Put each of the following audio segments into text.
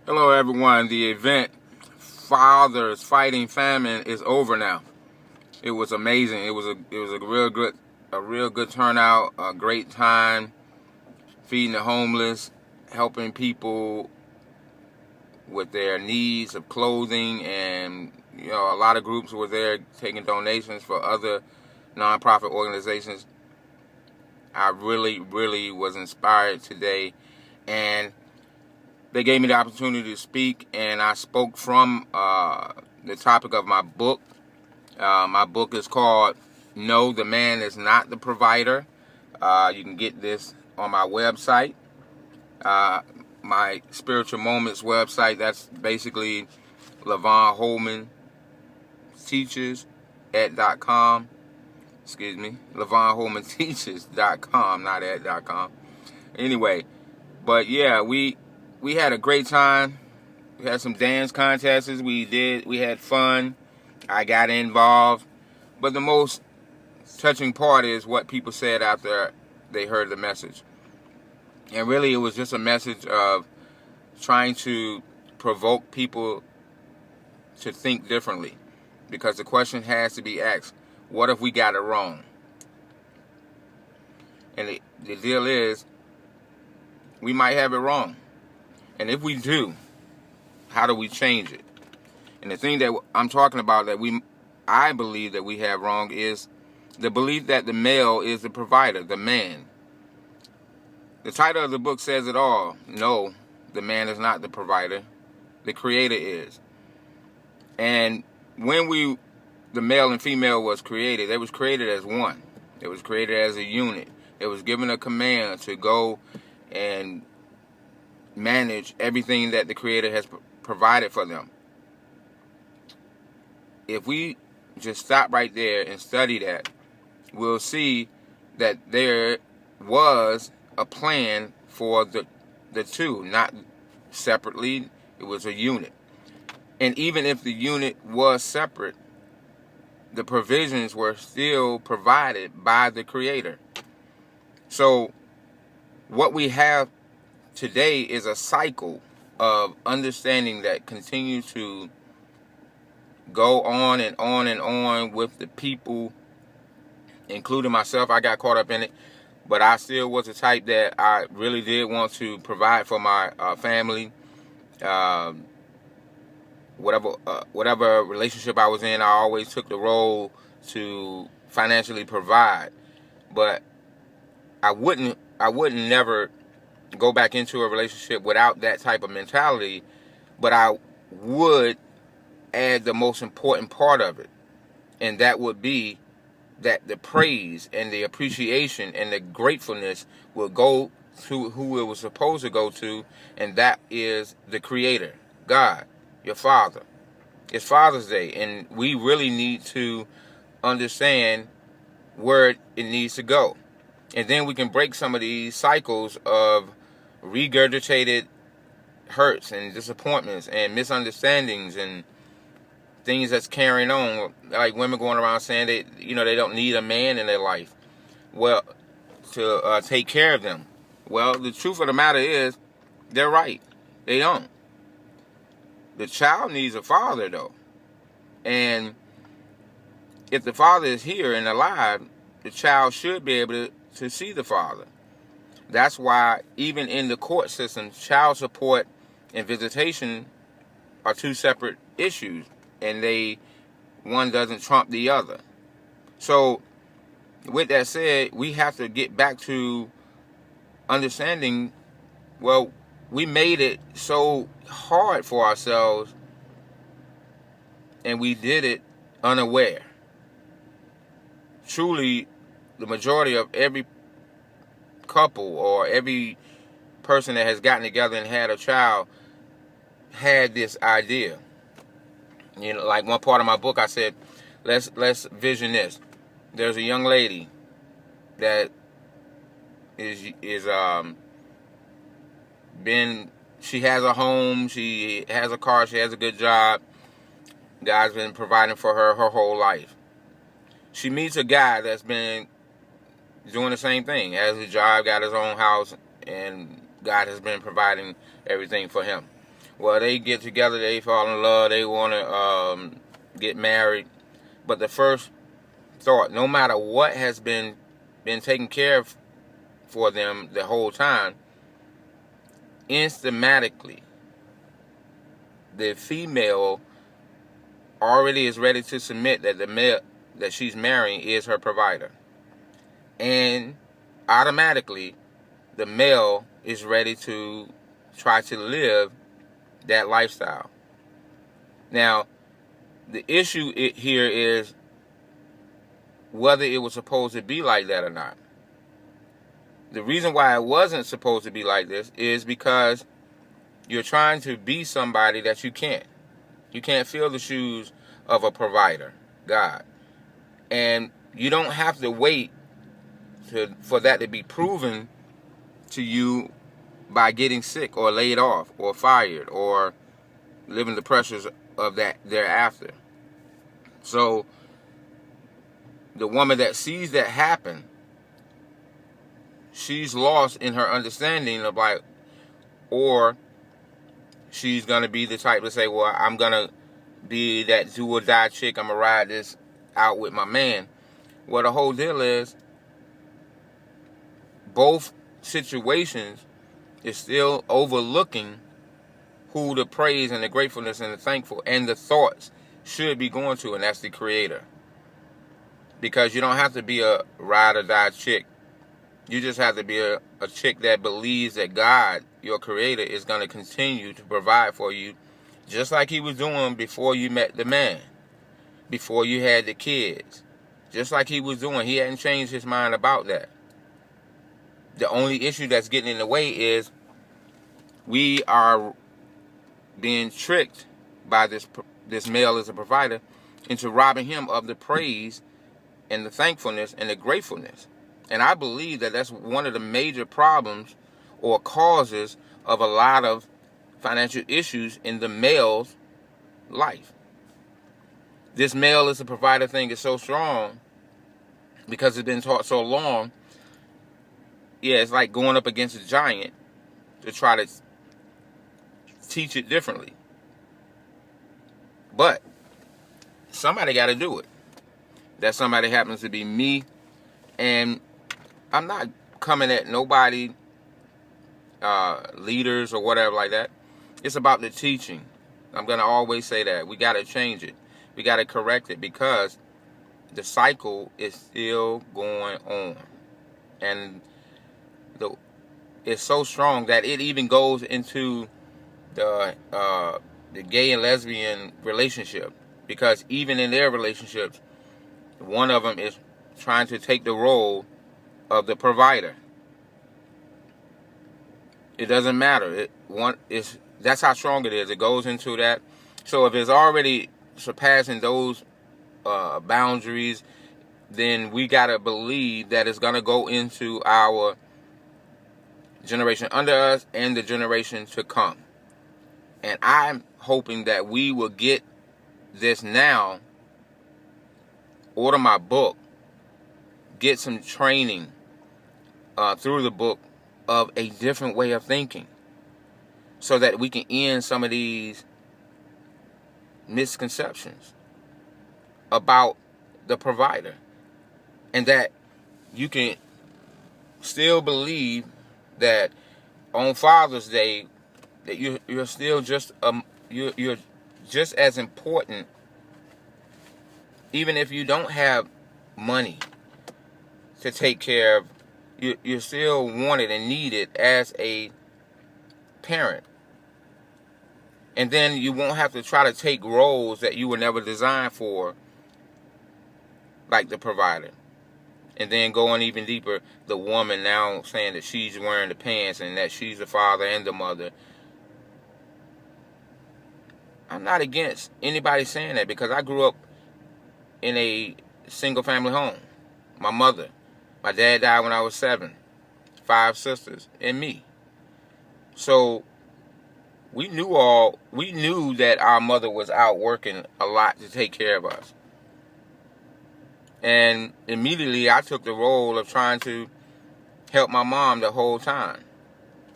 Hello everyone. The event Fathers Fighting Famine is over now. It was amazing. It was a real good turnout, a great time feeding the homeless, helping people with their needs of clothing, and a lot of groups were there taking donations for other nonprofit organizations. I really was inspired today, and they gave me the opportunity to speak, and I spoke from the topic of my book. My book is called No, the Man is Not the Provider. You can get this on my website, my Spiritual Moments website. That's basically LaVon Holman Teachers at.com. Excuse me, LaVon Holman Teachers.com, not at.com. Anyway, but yeah, we had a great time. We had some dance contests. We had fun. I got involved. But the most touching part is what people said after they heard the message. And really, it was just a message of trying to provoke people to think differently. Because the question has to be asked, what if we got it wrong? And the deal is, we might have it wrong. And if we do, how do we change it? And the thing that I'm talking about that I believe that we have wrong is the belief that the male is the provider, the man. The title of the book says it all. No, the man is not the provider. The Creator is. And when the male and female was created, they was created as one. It was created as a unit. It was given a command to go and manage everything that the Creator has provided for them. If we just stop right there and study that, we'll see that there was a plan for the two, not separately. It was a unit. And even if the unit was separate, the provisions were still provided by the Creator. So what we have today is a cycle of understanding that continues to go on and on and on with the people, including myself. I got caught up in it, but I still was the type that I really did want to provide for my family. Whatever relationship I was in, I always took the role to financially provide. But I wouldn't never go back into a relationship without that type of mentality, but I would add the most important part of it, and that would be that the praise and the appreciation and the gratefulness will go to who it was supposed to go to, and that is the Creator, God, your Father. It's Father's Day, and we really need to understand where it needs to go. And then we can break some of these cycles of regurgitated hurts and disappointments and misunderstandings and things that's carrying on, like women going around saying they don't need a man in their life, well, to take care of them. Well, the truth of the matter is, they're right. They don't. The child needs a father, though. And if the father is here and alive, the child should be able to see the father. That's why even in the court system, child support and visitation are two separate issues, and one doesn't trump the other. So with that said, we have to get back to understanding, well, we made it so hard for ourselves, and we did it unaware. Truly, the majority of every couple or every person that has gotten together and had a child had this idea. Like one part of my book, I said, let's vision this. There's a young lady that she has a home, she has a car, she has a good job. God's been providing for her whole life. She meets a guy that's been doing the same thing, has a job, got his own house, and God has been providing everything for him. Well, they get together, they fall in love, they want to get married. But the first thought, no matter what has been taken care of for them the whole time, instantly, the female already is ready to submit that the male that she's marrying is her provider. And automatically, the male is ready to try to live that lifestyle. Now, the issue here is whether it was supposed to be like that or not. The reason why it wasn't supposed to be like this is because you're trying to be somebody that you can't. You can't fill the shoes of a provider, God. And you don't have to wait for that to be proven to you by getting sick or laid off or fired or living the pressures of that thereafter. So the woman that sees that happen, she's lost in her understanding of like, or she's going to be the type to say, well, I'm going to be that do or die chick. I'm going to ride this out with my man. Well, the whole deal is both situations is still overlooking who the praise and the gratefulness and the thankful and the thoughts should be going to, and that's the Creator. Because you don't have to be a ride or die chick. You just have to be a chick that believes that God, your Creator, is going to continue to provide for you just like He was doing before you met the man, before you had the kids. Just like He was doing. He hadn't changed His mind about that. The only issue that's getting in the way is we are being tricked by this male as a provider into robbing him of the praise and the thankfulness and the gratefulness. And I believe that that's one of the major problems or causes of a lot of financial issues in the male's life. This male as a provider thing is so strong because it's been taught so long. Yeah, it's like going up against a giant to try to teach it differently. But somebody got to do it. That somebody happens to be me. And I'm not coming at nobody, leaders or whatever like that. It's about the teaching. I'm going to always say that. We got to change it. We got to correct it because the cycle is still going on. And it's so strong that it even goes into the gay and lesbian relationship, because even in their relationships, one of them is trying to take the role of the provider. It doesn't matter. That's how strong it is. It goes into that. So if it's already surpassing those boundaries, then we gotta believe that it's gonna go into our generation under us and the generation to come. And I'm hoping that we will get this now, order my book, get some training through the book of a different way of thinking so that we can end some of these misconceptions about the provider, and that you can still believe that on Father's Day that you're still just you're just as important, even if you don't have money to take care of. You're still wanted and needed as a parent. And then you won't have to try to take roles that you were never designed for, like the provider. And then going even deeper, the woman now saying that she's wearing the pants and that she's the father and the mother. I'm not against anybody saying that, because I grew up in a single family home. My dad died when I was 7, 5 sisters, and me. So we knew that our mother was out working a lot to take care of us. And immediately I took the role of trying to help my mom the whole time,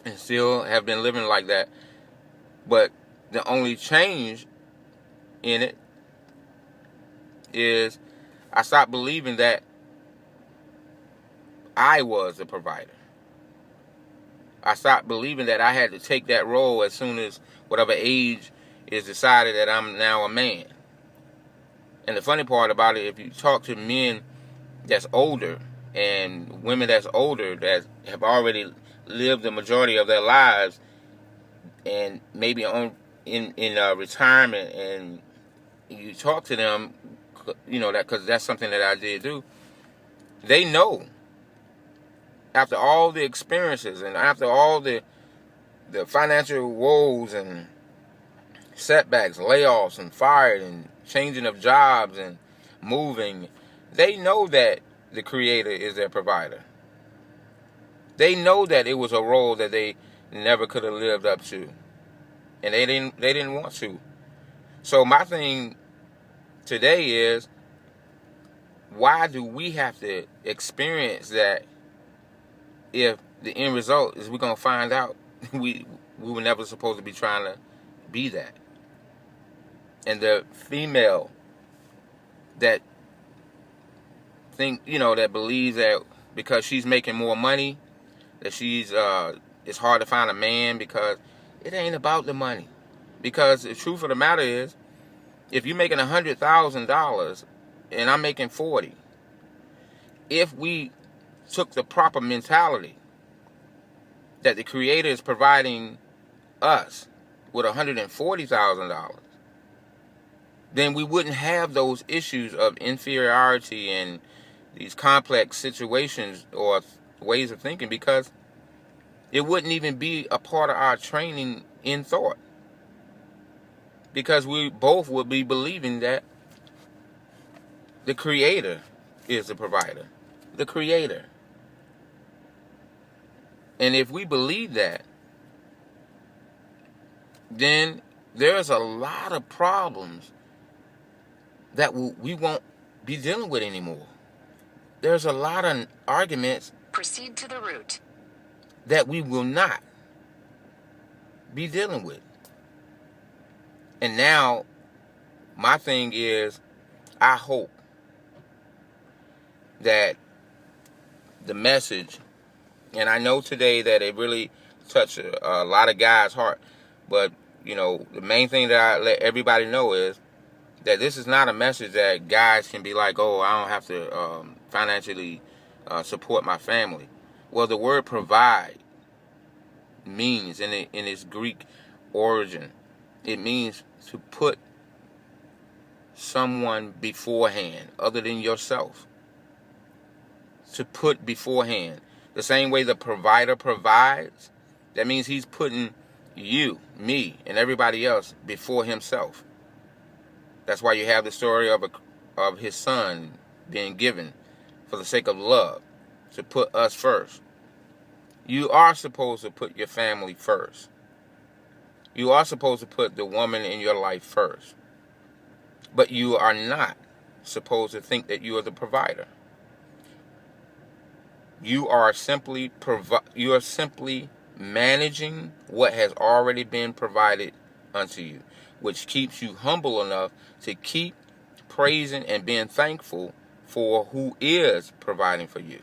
and still have been living like that. But The only change in it is I stopped believing that I was the provider. I stopped believing that I had to take that role as soon as whatever age is decided that I'm now a man. And the funny part about it, if you talk to men that's older and women that's older that have already lived the majority of their lives and maybe in retirement, and you talk to them, that because that's something that I did do. They know, after all the experiences and after all the financial woes and setbacks, layoffs and fired and changing of jobs and moving, they know that the Creator is their provider. They know that it was a role that they never could have lived up to, and they didn't want to. So my thing today is, why do we have to experience that if the end result is we're going to find out we were never supposed to be trying to be that? And the female that that believes that because she's making more money, that it's hard to find a man, because it ain't about the money. Because the truth of the matter is, if you're making $100,000 and I'm making 40, if we took the proper mentality that the Creator is providing us with $140,000, then we wouldn't have those issues of inferiority and these complex situations or ways of thinking, because it wouldn't even be a part of our training in thought. Because we both would be believing that the Creator is the provider. The Creator. And if we believe that, then there's a lot of problems that we won't be dealing with anymore. There's a lot of arguments. Proceed to the route. That we will not be dealing with. And now, my thing is, I hope that the message, and I know today that it really touched a lot of guys' heart, but, the main thing that I let everybody know is that this is not a message that guys can be like, oh, I don't have to financially support my family. Well, the word provide means, in its Greek origin, it means to put someone beforehand other than yourself. To put beforehand. The same way the provider provides, that means he's putting you, me, and everybody else before himself. That's why you have the story of his son being given for the sake of love, to put us first. You are supposed to put your family first. You are supposed to put the woman in your life first. But you are not supposed to think that you are the provider. You are simply managing what has already been provided unto you, which keeps you humble enough to keep praising and being thankful for who is providing for you.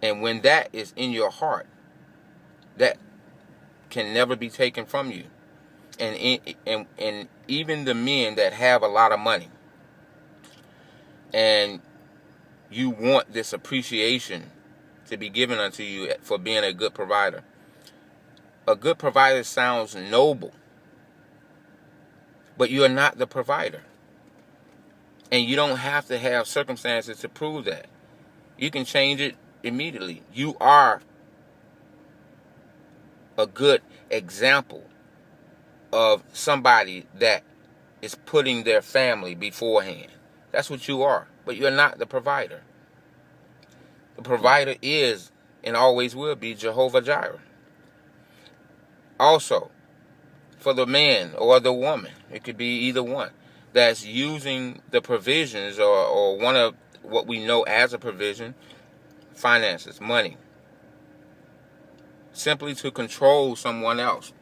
And when that is in your heart, that can never be taken from you. And even the men that have a lot of money, and you want this appreciation to be given unto you for being a good provider. A good provider sounds noble, but you are not the provider. And you don't have to have circumstances to prove that. You can change it immediately. You are a good example of somebody that is putting their family beforehand. That's what you are. But you're not the provider. The provider is and always will be Jehovah Jireh. Also, for the man or the woman, it could be either one, that's using the provisions or one of what we know as a provision, finances, money, simply to control someone else.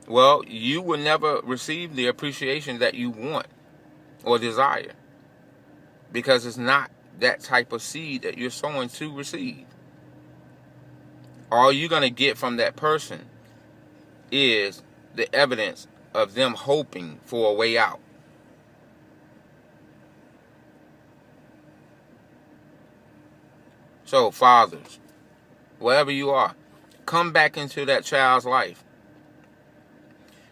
well, you will never receive the appreciation that you want or desire, because it's not that type of seed that you're sowing to receive. All you're going to get from that person is the evidence of them hoping for a way out. So, fathers, wherever you are, come back into that child's life.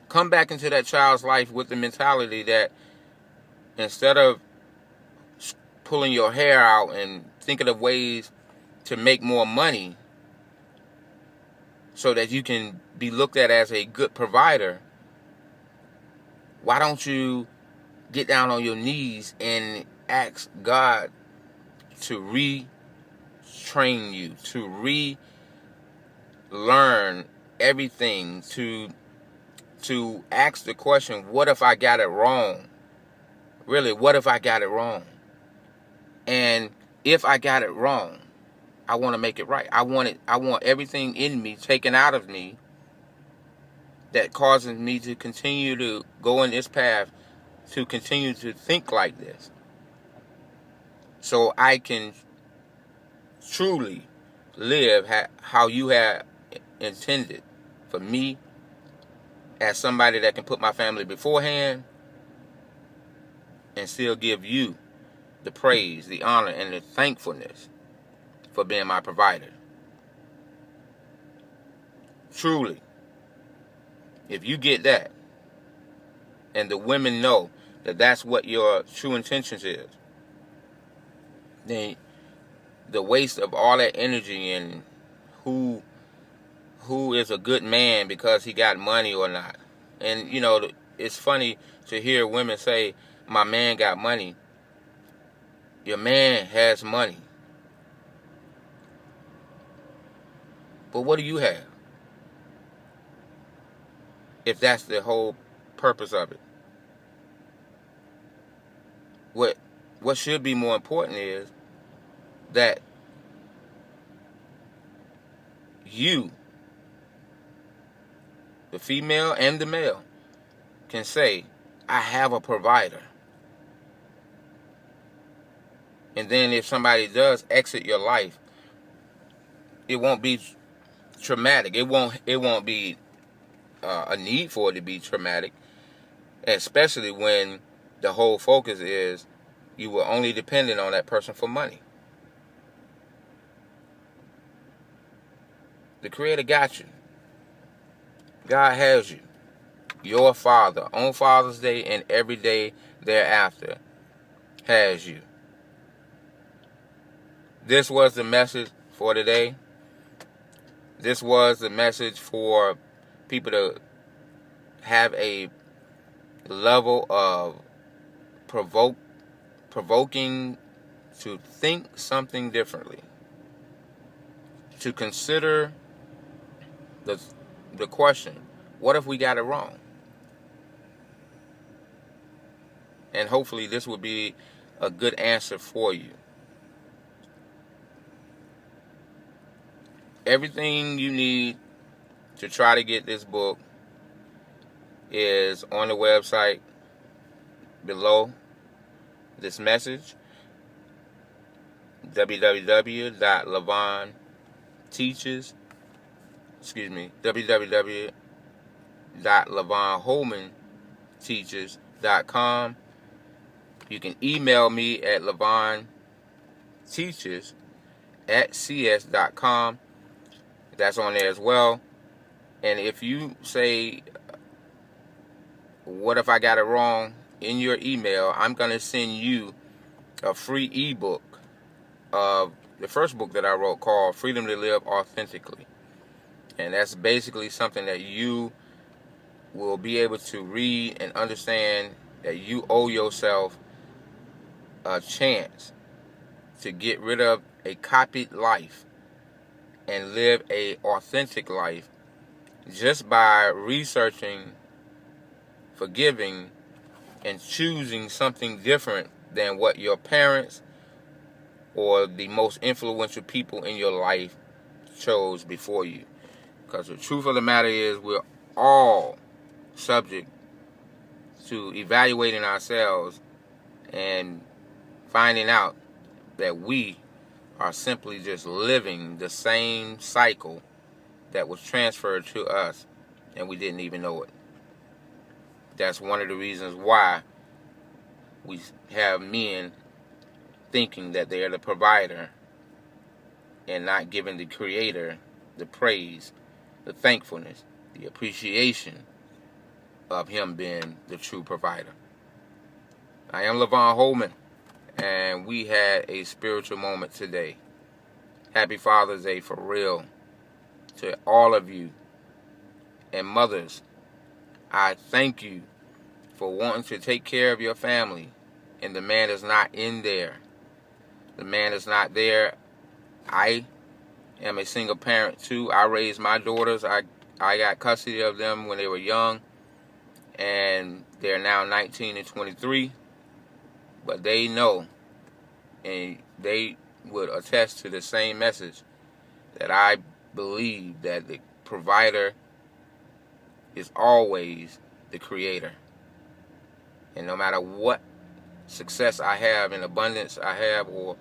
Come back into that child's life with the mentality that instead of pulling your hair out and thinking of ways to make more money so that you can be looked at as a good provider, why don't you get down on your knees and ask God to retrain you, to relearn everything, to ask the question, what if I got it wrong? Really, what if I got it wrong? And if I got it wrong, I want to make it right. I want everything in me taken out of me that causes me to continue to go in this path, to continue to think like this, so I can truly live how you have intended for me, as somebody that can put my family beforehand and still give you the praise, the honor, and the thankfulness for being my provider. Truly, if you get that, and the women know that that's what your true intentions is, then the waste of all that energy and who is a good man because he got money or not. And you know, it's funny to hear women say, my man got money. Your man has money. But what do you have? If that's the whole purpose of it. What should be more important is that you, the female and the male, can say, I have a provider. And then if somebody does exit your life, it won't be traumatic. It won't be a need for it to be traumatic, especially when the whole focus is you were only dependent on that person for money. The Creator got you. God has you. Your Father, on Father's Day and every day thereafter, has you. This was the message for today. This was the message for people to have a level of provoking to think something differently, to consider the question, what if we got it wrong? And hopefully this will be a good answer for you. Everything you need to try to get this book is on the website below this message, www.lavonteaches.com. You can email me at lavonteaches@cs.com. That's on there as well. And if you say, what if I got it wrong, in your email, I'm going to send you a free ebook of the first book that I wrote called Freedom to Live Authentically. And that's basically something that you will be able to read and understand that you owe yourself a chance to get rid of a copied life and live a authentic life just by researching, forgiving, and choosing something different than what your parents or the most influential people in your life chose before you. Because the truth of the matter is, we're all subject to evaluating ourselves and finding out that we are simply just living the same cycle that was transferred to us and we didn't even know it. That's one of the reasons why we have men thinking that they are the provider and not giving the Creator the praise, the thankfulness, the appreciation of Him being the true provider. I am Levon Holman, and we had a spiritual moment today. Happy Father's Day for real to all of you. And mothers, I thank you for wanting to take care of your family, and the man is not in there. The man is not there. I am a single parent too. I raised my daughters. I got custody of them when they were young, and they're now 19 and 23. But they know, and they would attest to the same message, that I believe that the provider is always the Creator. And no matter what success I have, in abundance I have, or